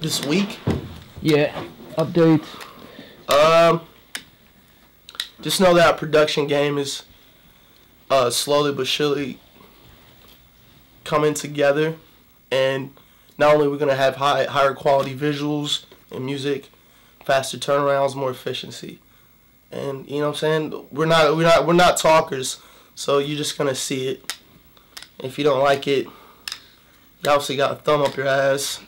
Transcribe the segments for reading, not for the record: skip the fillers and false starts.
This week? Yeah. Updates. Just know that our production game is slowly but surely coming together, and not only are we gonna have higher quality visuals and music, faster turnarounds, more efficiency, and you know what I'm saying. We're not talkers, so you're just gonna see it. If you don't like it, you obviously got a thumb up your ass.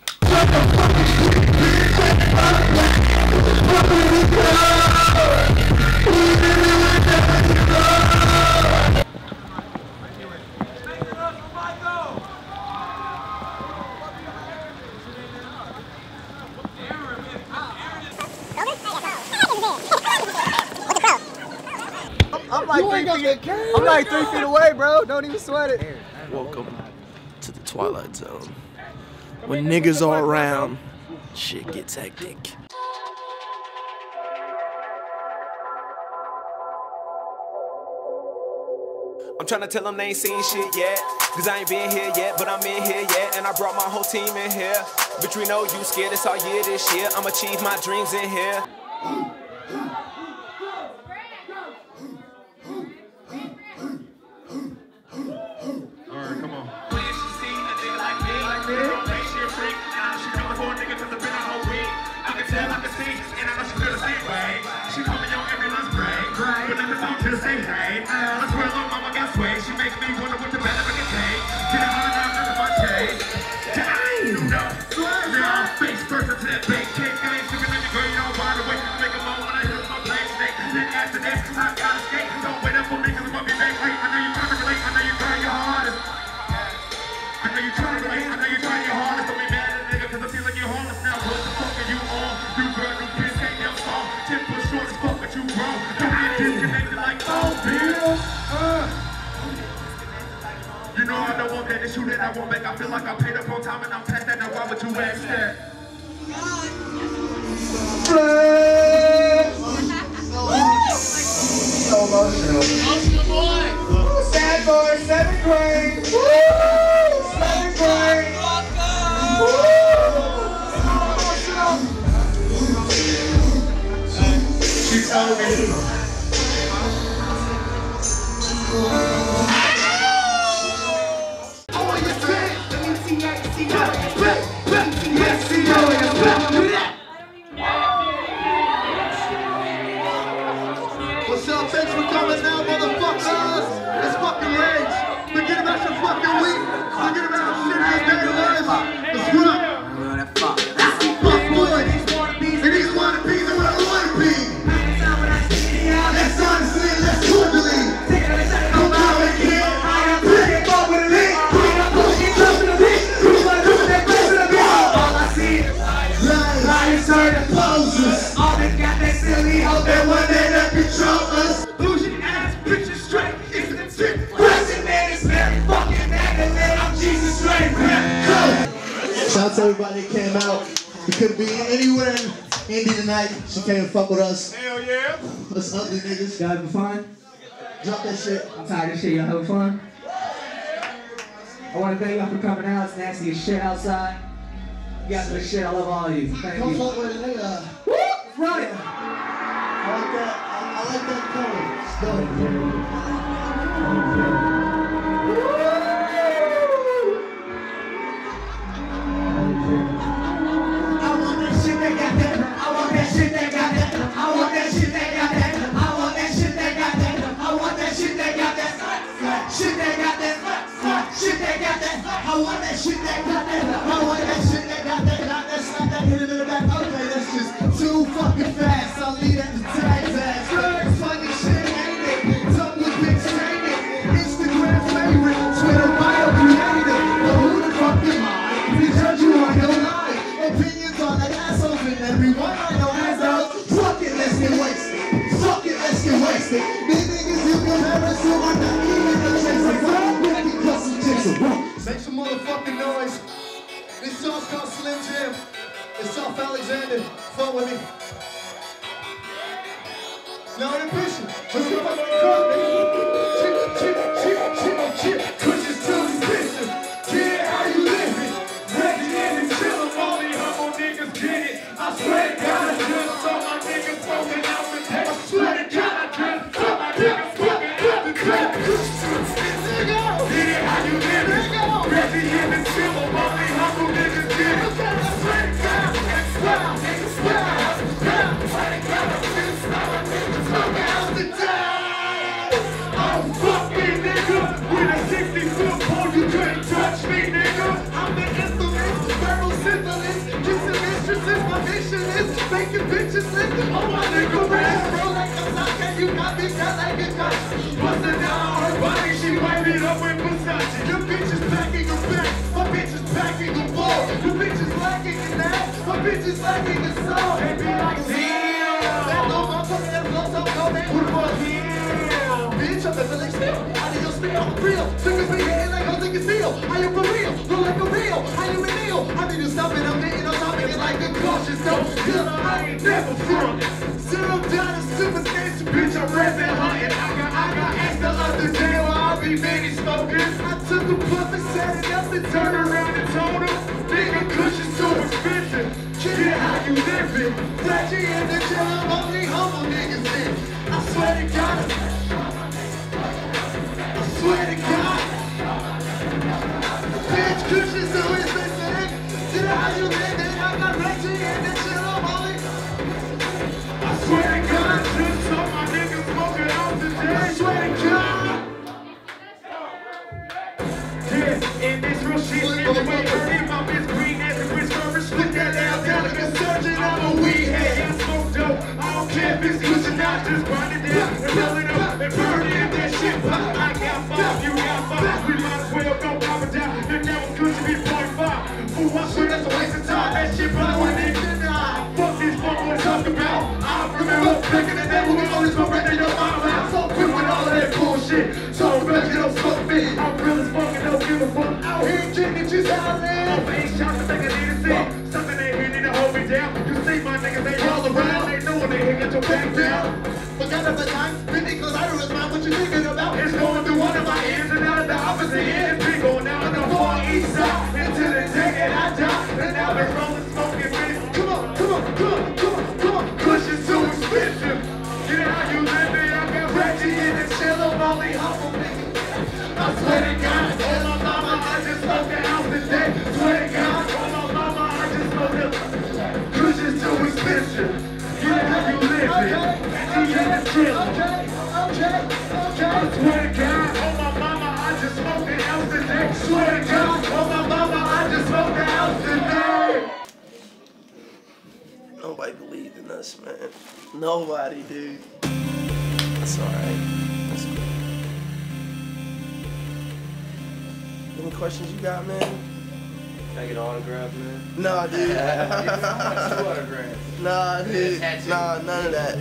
I'm like 3 feet away, bro. Don't even sweat it. Welcome to the Twilight Zone. When niggas are around, shit gets hectic. I'm tryna tell them they ain't seen shit yet, cause I ain't been here yet, but I'm in here yet, and I brought my whole team in here. But we know you scared, it's all year this year, I'ma achieve my dreams in here. Alright, come on. She makes me wonder what the better I can take. Get it on and out of my chain. Damn! Now I'm face first to that big kick. I ain't sipping in the girl, you don't ride away. Make a moan when I hit my play snake. Then after that, I gotta skate. Don't wait up for niggas above your neck. I know you trying to relate. I know you trying your hardest. I know you trying to relate. I know you trying your hardest. Don't be mad at a nigga, cause I feel like you're harmless now. What the fuck are you on? New girl, new kids, ain't no song. 10 foot short as fuck, but you grown. Don't get disconnected like, oh, Bill. You know I don't want that issue that I want back. I feel like I paid up on time and I'm past that. Now why would you ask that? So emotional. Sad boy, 7th grade. 7th grade. She told me. What's up? Thanks for coming now, motherfuckers. It's fucking rage. Forget about your fucking week. Forget about shit in your daily life. Let's run. That's the fuck boys. And these wannabes are what I want to be. That's honestly, that's totally. Don't come in here. Pick it up with a lick. Pick up with a trust in a bitch. Who's gonna do that best in a bitch? All I see is liars, turning poses. All they got that silly hoe that one day that control us. Bougie ass bitches straight. It's the tip. Pressing man is very fucking mad. I'm Jesus straight. Shout out to everybody that came out. We could be anywhere in Indy tonight. She came and fuck with us. Hell yeah. Us ugly niggas. Y'all having fun? Drop that shit. I'm tired of this shit. Y'all having fun? I want to thank y'all for coming out. It's nasty as shit outside. You guys are the shit. I love all of you. Thank Come you. fuck with a nigga. Woo! Run it! I like that. I like that color. Let's go. I want that shit that got that. I want that shit that got that. Not that slap that hit it in the back. Okay, that's just too fucking fast. I'll leave that to tag's ass. Funny shit, ain't it? Tongue with big ain't it? Instagram favorite, Twitter bio creator. But who the fuck am I? We judge you on your line. Opinions on that assholes and everyone I know has those. Fuck it, let's get wasted. Fuck it, let's get wasted. These niggas you compare us to are not even the chase. Make some motherfucking noise. This song's called Slim Jim. It's South Alexander. Fuck with me. Now in addition, let's go fucking car, nigga. Twitches to the picture. Yeah, how you living? Resident and chillin'. All these humble niggas specialist, making bitches listen. Oh my nigga, man, bro, like a socket, you got me got like a gun. Bustin' down her body, she wipe it up with Versace. Your bitch is packing her back, my bitch is packing the ball. Your bitch is lacking in that, my bitch is lacking the soul. They be like, damn, that little motherfucker that blows up, no man, who the fuck him? Bitch, I'm the village still, I need your spill, I'm real. Took a beat hitting like Jose Castillo. I am for real, look like a real, I am a meal. I need to stop it, I'm getting on top of it like a cautious dope. Killer, I ain't never front. Zero down to super nasty, bitch, I'm rapping hunting. I got asked the other day while I be many smoking. I took the puff and set it up and turned around and told him, nigga, cushion's too expensive. Get how you living. T.A.G in the jail, I'm only humble niggas in. I swear to God. I swear to God. Bitch, cushion's too expensive. Get how you living. I got T.A.G in the jail, I'm only. I swear to God. Just so my niggas smoking out today. I swear to God. Yeah, and this real shit is the way I my bitch green as a bitch service. Split that down like a surgeon. I'm a weed head. I smoke dope. I don't care if it's good or not. Just grind it down and roll it up and burn it if that shit pop. I got 5, you got 5. We might as well go pop it down. If that was good to be 0.5. Ooh, I swear that's a waste of time. That shit probably wouldn't even die. Fuck these fuck what I'm talking about. I remember back in the day when we only smoke right in your mouth. I'm so quick with all of that bullshit. So better you don't smoke me. I'm real as fuck and don't give a fuck. Out here drinking just how I live. I'm ain't shots to think I need to see. Something they here need to hold me down. You see my niggas, they all around. They know when they hit, get your back down. Forgot of the time, really cause I don't respond what you thinking about. It's going through one of my ears and out of the opposite ear. It's been going out on the far east side. Until the day that I die. And now they're rolling, smoking, bitch. Come on, come on, come on, come on, come on. Cushion's too expensive. Get how you living, I got Reggie in the chill, I'm only humble, nigga. I swear to God, oh my mama, I just smoked the house today. Swear to God, oh my mama, I just smoked the Cushion's too expensive. Get how you living, Reggie in the chill. I swear to God, oh my mama, I just smoked the house today. Swear to God, oh my mama, I just smoked the house today. Nobody believed in us, man. Nobody, dude. That's alright. That's cool. Any questions you got, man? Can I get an autograph, man? Nah, dude. Two autographs. Nah, dude. Nah, none of that.